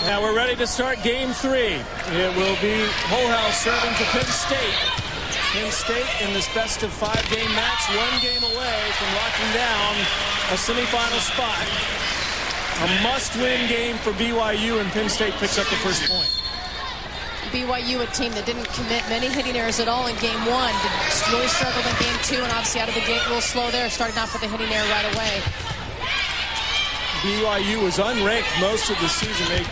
Now we're ready to start game 3. It will be Whole House serving to Penn State. Penn State in this best of 5-game match, 1 game away from locking down a semifinal spot. A must-win game for BYU, and Penn State picks up the first point. BYU, a team that didn't commit many hitting errors at all in game 1. Really struggled in game 2, and obviously out of the gate a little slow there, starting off with a hitting error right away. BYU was unranked most of the season. They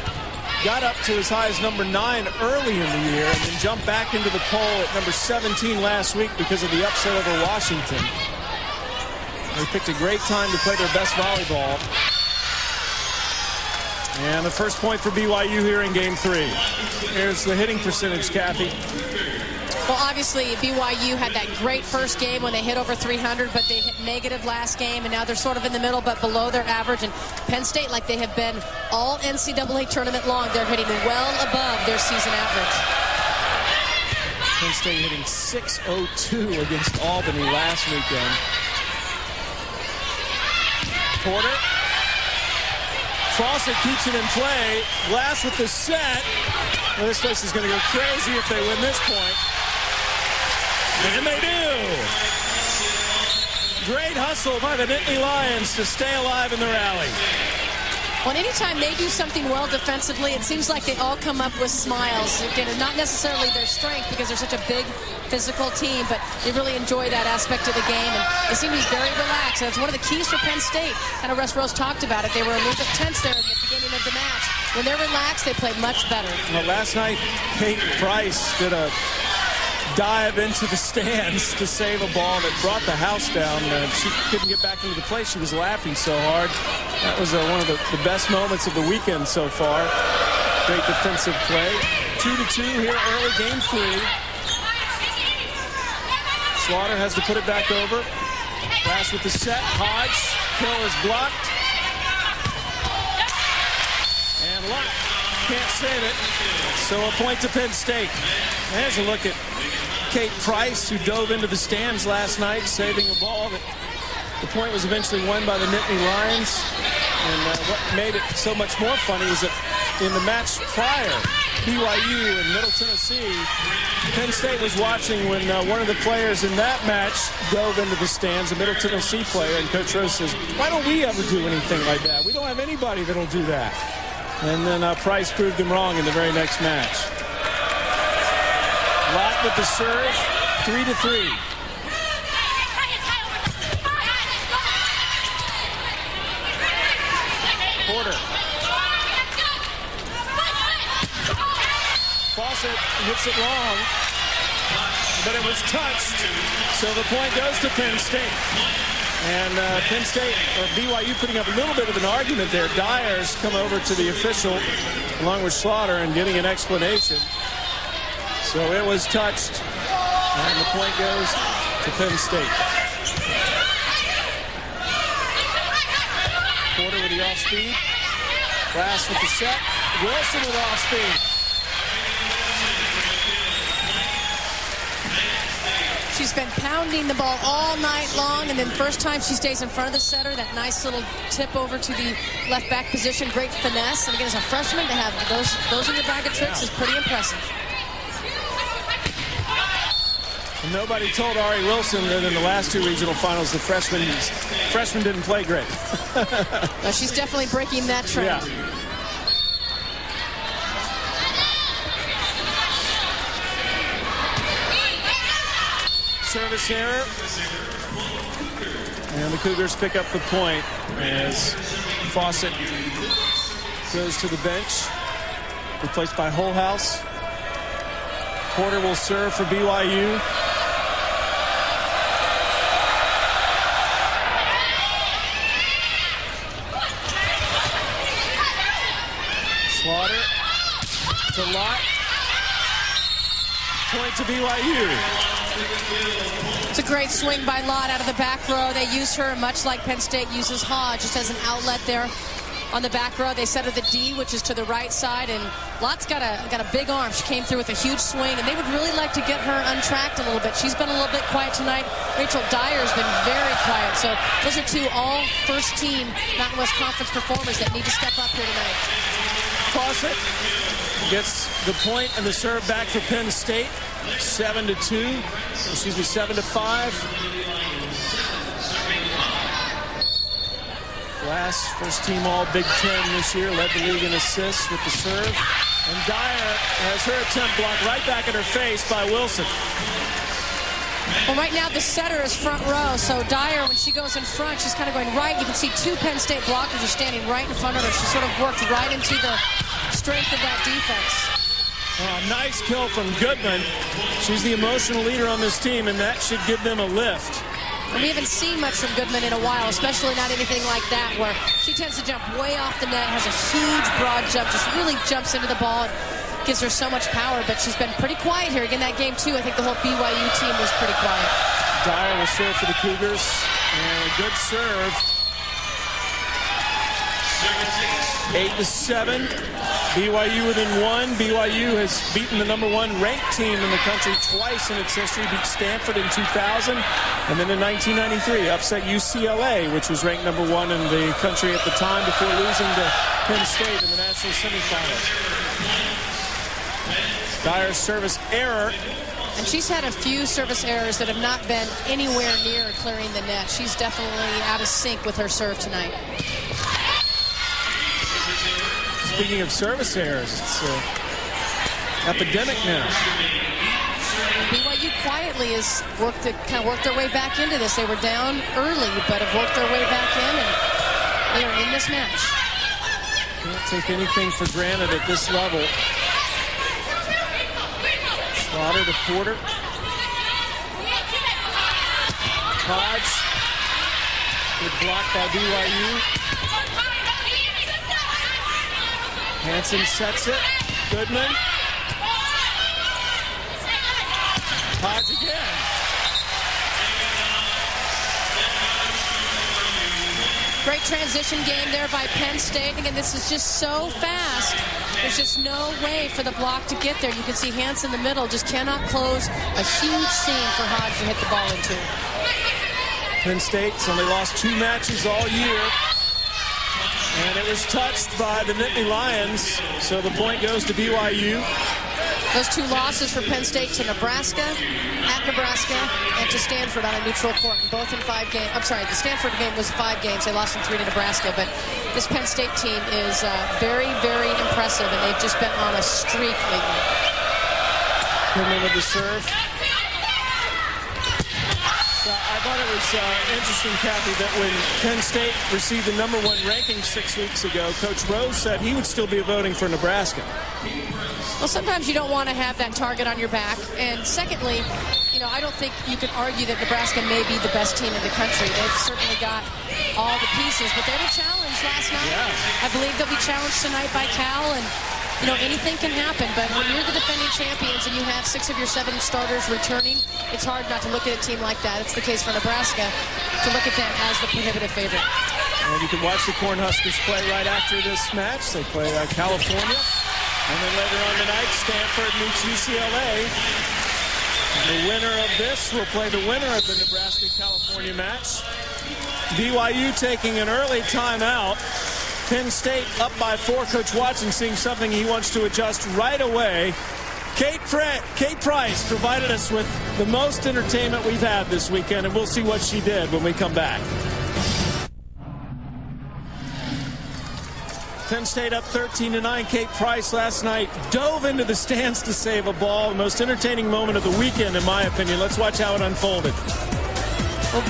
got up to as high as number 9 early in the year and then jumped back into the poll at number 17 last week because of the upset over Washington. They picked a great time to play their best volleyball. And the first point for BYU here in game 3. Here's the hitting percentage, Kathy. Well, obviously, BYU had that great first game when they hit over 300, but they hit negative last game, and now they're sort of in the middle, but below their average. And Penn State, like they have been all NCAA tournament long, they're hitting well above their season average. Penn State hitting .602 against Albany last weekend. Porter. Fawcett keeps it in play. Glass with the set. Well, this place is going to go crazy if they win this point. And they do. Great hustle by the Nittany Lions to stay alive in the rally. Well, anytime they do something well defensively, it seems like they all come up with smiles. Again, not necessarily their strength because they're such a big physical team, but they really enjoy that aspect of the game, and they seem to be very relaxed. That's one of the keys for Penn State. Kind of Russ Rose talked about it. They were a little bit tense there at the beginning of the match. When they're relaxed, they play much better. Well, last night, Kate Price did a dive into the stands to save a ball that brought the house down. She couldn't get back into the play. She was laughing so hard. That was one of the best moments of the weekend so far. Great defensive play. 2-2 here early, game 3. Slaughter has to put it back over. Glass with the set. Hodge. Kill is blocked. And Luck can't save it. So a point to Penn State. There's a look at Kate Price, who dove into the stands last night, saving a ball. The point was eventually won by the Nittany Lions. And what made it so much more funny was that in the match prior, BYU in Middle Tennessee, Penn State was watching when one of the players in that match dove into the stands, a Middle Tennessee player, and Coach Rose says, why don't we ever do anything like that? We don't have anybody that'll do that. And then Price proved him wrong in the very next match. Lott with the serve, 3-3. Porter. Fawcett hits it wrong, but it was touched, so the point goes to Penn State. And Penn State, or BYU, putting up a little bit of an argument there. Dyers come over to the official, along with Slaughter, and getting an explanation. So it was touched, and the point goes to Penn State. Porter with the off-speed. Glass with the set. Wilson with off-speed. She's been pounding the ball all night long, and then first time she stays in front of the setter, that nice little tip over to the left back position, great finesse. And again, as a freshman, to have those in your bag of tricks is pretty impressive. Nobody told Ari Wilson that in the last 2 regional finals, the freshman didn't play great. Well, she's definitely breaking that trend. Yeah. Service error. And the Cougars pick up the point as Fawcett goes to the bench, replaced by Whole House. Porter will serve for BYU. Slaughter to Lott. Point to BYU. It's a great swing by Lott out of the back row. They use her much like Penn State uses Hodge, just as an outlet there on the back row. They set her the D, which is to the right side, and Lott's got a big arm. She came through with a huge swing, and they would really like to get her untracked a little bit. She's been a little bit quiet tonight. Rachel Dyer's been very quiet. So those are 2 all first-team Mountain West Conference performers that need to step up here tonight. it. Gets the point and the serve back for Penn State. 7-2. Excuse me, 7-5. Glass, first team all Big Ten this year, led the league in assists with the serve. And Dyer has her attempt blocked right back at her face by Wilson. Well, right now the setter is front row, so Dyer, when she goes in front, she's kind of going right. You can see two Penn State blockers are standing right in front of her. She sort of worked right into the strength of that defense. Nice kill from Goodman. She's the emotional leader on this team, and that should give them a lift. And we haven't seen much from Goodman in a while, especially not anything like that, where she tends to jump way off the net, has a huge broad jump, just really jumps into the ball, gives her so much power, but she's been pretty quiet here. Again, that game, too, I think the whole BYU team was pretty quiet. Dyer will serve for the Cougars, and a good serve. 8-7. BYU within one. BYU has beaten the #1 ranked team in the country twice in its history. Beat Stanford in 2000, and then in 1993 upset UCLA, which was ranked #1 in the country at the time, before losing to Penn State in the national semifinals. Dyer's service error. And she's had a few service errors that have not been anywhere near clearing the net. She's definitely out of sync with her serve tonight. Speaking of service errors, it's epidemic now. BYU quietly has kind of worked their way back into this. They were down early, but have worked their way back in, and they are in this match. Can't take anything for granted at this level. Slaughter to Porter. Hodge. Good block by BYU. Hansen sets it. Goodman. Hodge again. Great transition game there by Penn State. Again, this is just so fast. There's just no way for the block to get there. You can see Hansen in the middle just cannot close a huge seam for Hodge to hit the ball into. Penn State's only lost 2 matches all year. And it was touched by the Nittany Lions, so the point goes to BYU. Those 2 losses for Penn State to Nebraska, at Nebraska, and to Stanford on a neutral court, both in 5 games. I'm sorry, the Stanford game was 5 games. They lost in 3 to Nebraska, but this Penn State team is very, very impressive, and they've just been on a streak lately. Goodman with the serve. I thought it was interesting, Kathy, that when Penn State received the #1 ranking 6 weeks ago, Coach Rose said he would still be voting for Nebraska. Well, sometimes you don't want to have that target on your back. And secondly, I don't think you can argue that Nebraska may be the best team in the country. They've certainly got all the pieces, but they were challenged last night. Yeah. I believe they'll be challenged tonight by Cal, and anything can happen, but when you're the defending champions and you have 6 of your 7 starters returning, it's hard not to look at a team like that. It's the case for Nebraska to look at them as the prohibitive favorite. And you can watch the Cornhuskers play right after this match. They play California, and then later on tonight, Stanford meets UCLA. The winner of this will play the winner of the Nebraska-California match. BYU taking an early timeout. Penn State up by 4. Coach Watson seeing something he wants to adjust right away. Kate Price provided us with the most entertainment we've had this weekend, and we'll see what she did when we come back. Penn State up 13-9. Kate Price last night dove into the stands to save a ball. The most entertaining moment of the weekend, in my opinion. Let's watch how it unfolded. Well,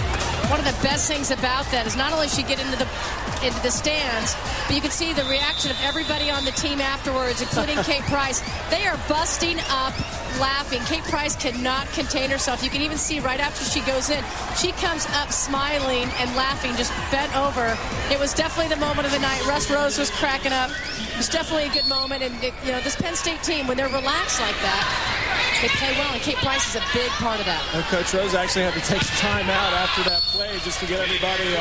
one of the best things about that is not only she get into the stands, but you can see the reaction of everybody on the team afterwards, including Kate Price. They are busting up laughing. Kate Price cannot contain herself. You can even see right after she goes in, she comes up smiling and laughing, just bent over. It was definitely the moment of the night. Russ Rose was cracking up. It was definitely a good moment, and this Penn State team, when they're relaxed like that, they play well, and Kate Price is a big part of that. Coach Rose actually had to take time out after that play just to get everybody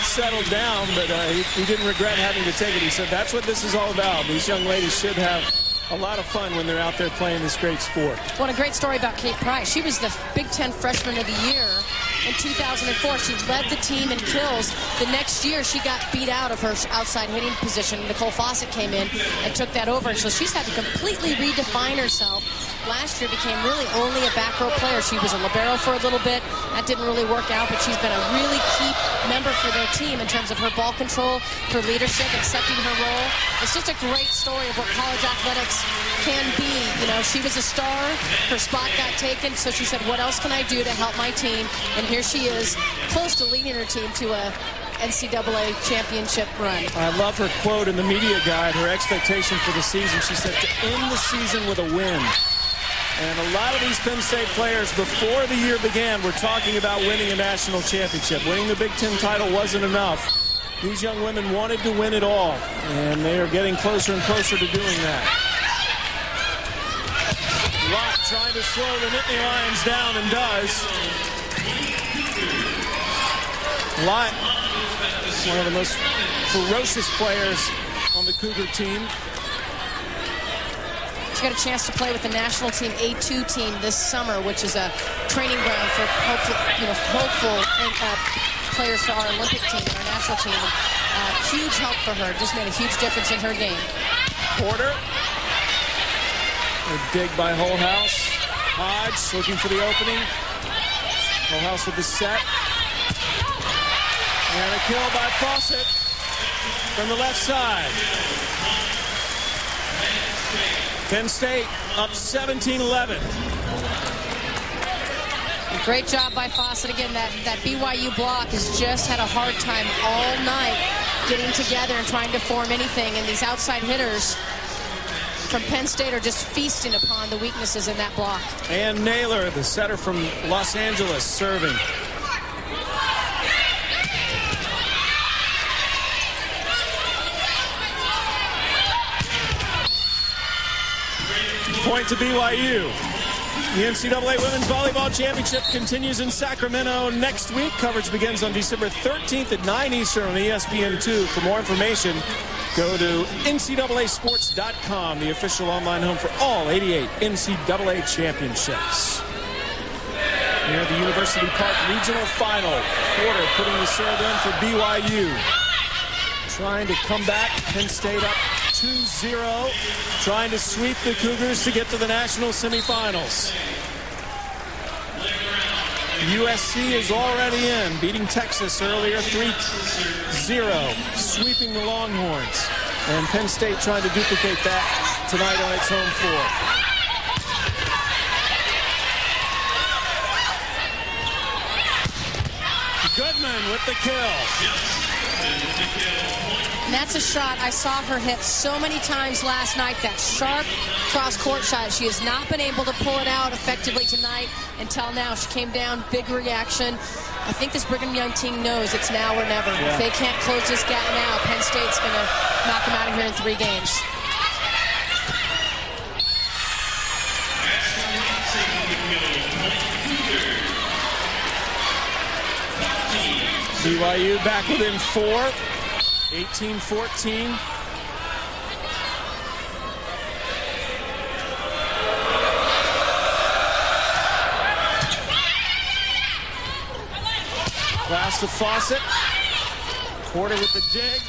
settled down, but he didn't regret having to take it. He said that's what this is all about. These young ladies should have a lot of fun when they're out there playing this great sport. What a great story about Kate Price. She was the Big Ten Freshman of the Year in 2004. She led the team in kills. The next year, she got beat out of her outside hitting position. Nicole Fawcett came in and took that over. So she's had to completely redefine herself. Last year became really only a back row player. She was a libero for a little bit. That didn't really work out, but she's been a really key member for their team in terms of her ball control, her leadership, accepting her role. It's just a great story of what college athletics can be. You know, she was a star. Her spot got taken, so she said, what else can I do to help my team? And here she is, close to leading her team to a NCAA championship run. I love her quote in the media guide, her expectation for the season. She said, to end the season with a win. And a lot of these Penn State players, before the year began, were talking about winning a national championship. Winning the Big Ten title wasn't enough. These young women wanted to win it all, and they are getting closer and closer to doing that. Lott trying to slow the Nittany Lions down, and does. Lott, one of the most ferocious players on the Cougar team. She got a chance to play with the national team A2 team this summer, which is a training ground for hopeful players for our Olympic team and our national team. Huge help for her. Just made a huge difference in her game. Porter. A dig by Holthouse. Hodge looking for the opening. Holthouse with the set. And a kill by Fawcett from the left side. Penn State up 17-11. Great job by Fawcett. Again, that BYU block has just had a hard time all night getting together and trying to form anything. And these outside hitters from Penn State are just feasting upon the weaknesses in that block. And Naylor, the setter from Los Angeles, serving. Point to BYU. The NCAA Women's Volleyball Championship continues in Sacramento next week. Coverage begins on December 13th at 9 Eastern on ESPN2. For more information, go to ncaasports.com, the official online home for all 88 NCAA championships. Near the University Park Regional Final. Porter putting the serve in for BYU. Trying to come back. Penn State up 2-0. Trying to sweep the Cougars to get to the national semifinals. USC is already in, beating Texas earlier 3-0, sweeping the Longhorns. And Penn State trying to duplicate that tonight on its home floor. Goodman with the kill. And that's a shot I saw her hit so many times last night, that sharp cross-court shot. She has not been able to pull it out effectively tonight until now. She came down, big reaction. I think this Brigham Young team knows it's now or never. Yeah. If they can't close this gap now, Penn State's going to knock them out of here in 3 games. BYU back within 4. 18-14. Pass to Fawcett. Porter with the dig.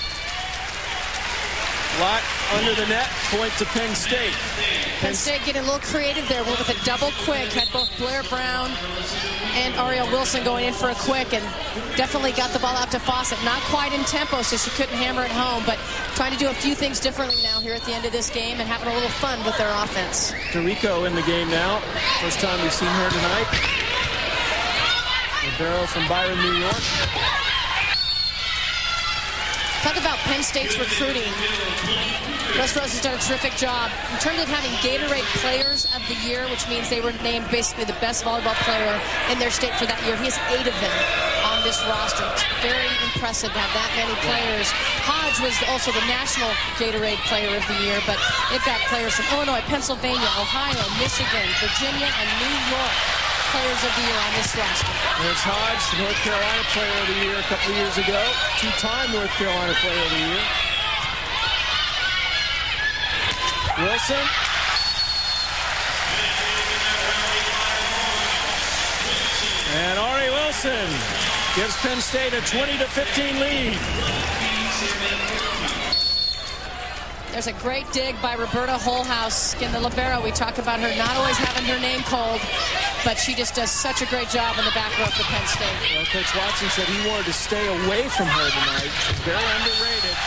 Lott under the net. Point to Penn State. Penn State getting a little creative there. Went with a double quick. Had both Blair Brown and Ariel Wilson going in for a quick, and definitely got the ball out to Fawcett. Not quite in tempo, so she couldn't hammer it home, but trying to do a few things differently now here at the end of this game and having a little fun with their offense. DeRico in the game now. First time we've seen her tonight. Libero from Byron, New York. Talk about Penn State's recruiting. Russ Rose has done a terrific job. In terms of having Gatorade Players of the Year, which means they were named basically the best volleyball player in their state for that year. He has 8 of them on this roster. It's very impressive to have that many players. Hodge was also the National Gatorade Player of the Year, but they've got players from Illinois, Pennsylvania, Ohio, Michigan, Virginia, and New York. Players of the Year on this roster. There's Hodge, the North Carolina Player of the Year a couple of years ago. 2-time North Carolina Player of the Year. Wilson. And Ari Wilson Wilson gives Penn State a 20-15 lead. There's a great dig by Roberta Holhouse in the libero. We talk about her not always having her name called, but she just does such a great job in the back row for Penn State. Well, Coach Watson said he wanted to stay away from her tonight. She's very underrated.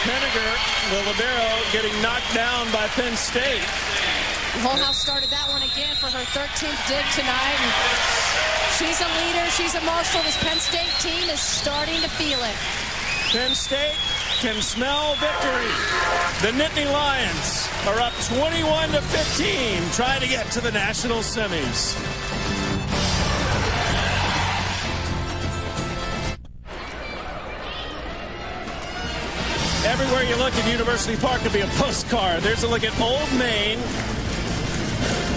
Penninger, the libero, getting knocked down by Penn State. Holhouse started that one again for her 13th dig tonight. And she's a leader. She's emotional. This Penn State team is starting to feel it. Penn State can smell victory. The Nittany Lions are up 21-15, trying to get to the national semis. Everywhere you look in University Park could be a postcard. There's a look at Old Main.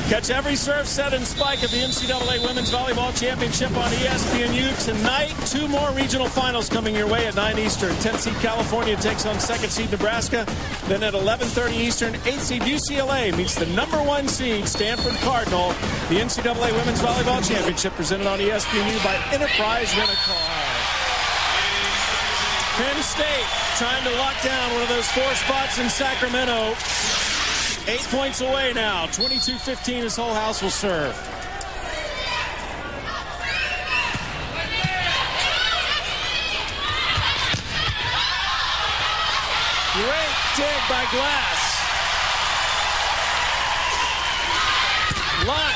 Catch every serve, set, and spike of the NCAA Women's Volleyball Championship on ESPNU tonight. 2 more regional finals coming your way at 9 Eastern. 10th seed California takes on 2nd seed Nebraska. Then at 11:30 Eastern, 8th seed UCLA meets the number 1 seed Stanford Cardinal. The NCAA Women's Volleyball Championship presented on ESPNU by Enterprise Rent-A-Car. Penn State trying to lock down one of those 4 spots in Sacramento. 8 points away now. 22-15 as Holhouse will serve. Great dig by Glass. Lot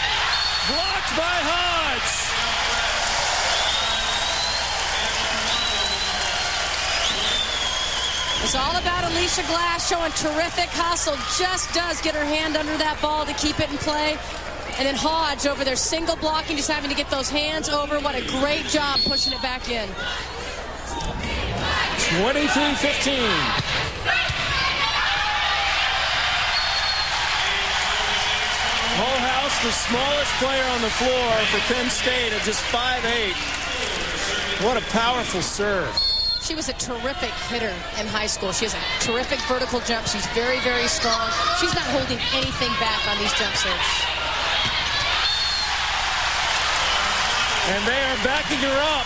blocked by Hodge. It's all about Alicia Glass showing terrific hustle. Just does get her hand under that ball to keep it in play. And then Hodge over there single blocking, just having to get those hands over. What a great job pushing it back in. 23-15. Holhouse, the smallest player on the floor for Penn State at just 5'8". What a powerful serve. She was a terrific hitter in high school. She has a terrific vertical jump. She's very, very strong. She's not holding anything back on these jump serves. And they are backing her up.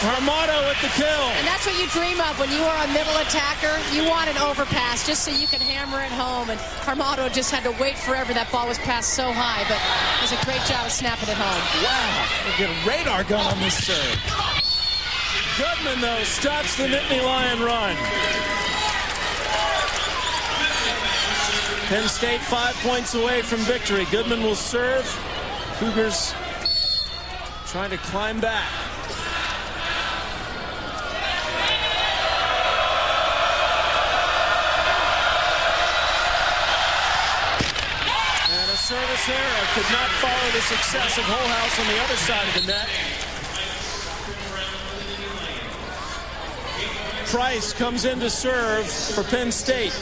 Armato with the kill. And that's what you dream of when you are a middle attacker. You want an overpass just so you can hammer it home. And Armato just had to wait forever. That ball was passed so high, but it was a great job of snapping it home. Wow. They get a radar gun on this serve. Goodman, though, stops the Nittany Lion run. Penn State 5 points away from victory. Goodman will serve. Cougars trying to climb back. And a service error could not follow the success of Holhouse on the other side of the net. Price comes in to serve for Penn State.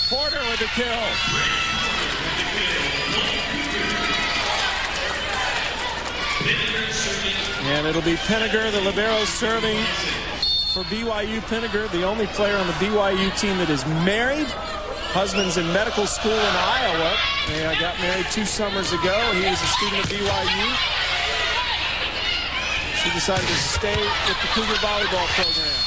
Porter with the kill. And it'll be Penninger, the libero, serving for BYU. Penninger, the only player on the BYU team that is married. Husband's in medical school in Iowa. They got married 2 summers ago. He was a student at BYU. She decided to stay with the Cougar volleyball program.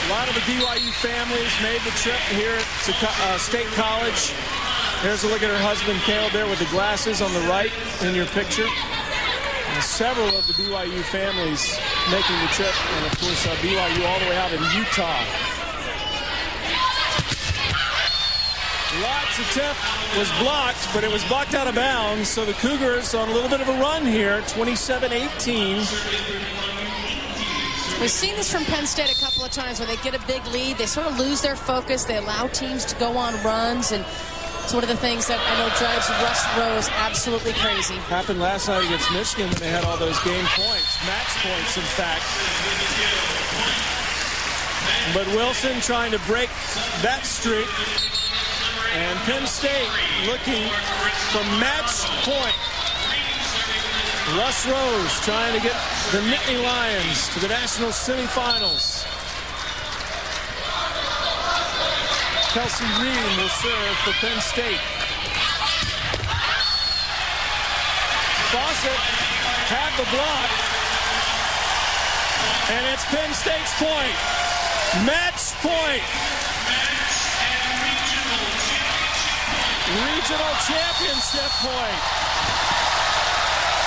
A lot of the BYU families made the trip here to State College. Here's a look at her husband, Caleb, there with the glasses on the right in your picture. And several of the BYU families making the trip. And, of course, BYU all the way out in Utah. Lott's attempt was blocked, but it was blocked out of bounds. So the Cougars on a little bit of a run here, 27-18. We've seen this from Penn State a couple of times. When they get a big lead, they sort of lose their focus. They allow teams to go on runs, and it's one of the things that I know drives Russ Rose absolutely crazy. Happened last night against Michigan when they had all those game points, match points, in fact. But Wilson trying to break that streak. And Penn State looking for match point. Russ Rose trying to get the Nittany Lions to the national semifinals. Kelsey Reed will serve for Penn State. Fawcett had the block. And it's Penn State's point. Match point. Regional championship point.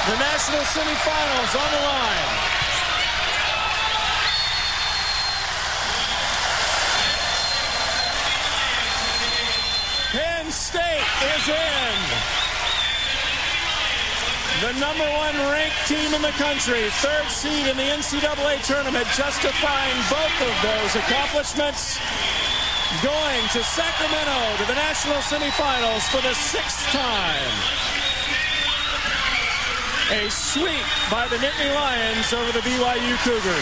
The national semifinals on the line. Penn State is in. The #1 ranked team in the country, 3rd seed in the NCAA tournament, justifying both of those accomplishments. Going to Sacramento to the national semifinals for the 6th time. A sweep by the Nittany Lions over the BYU Cougars.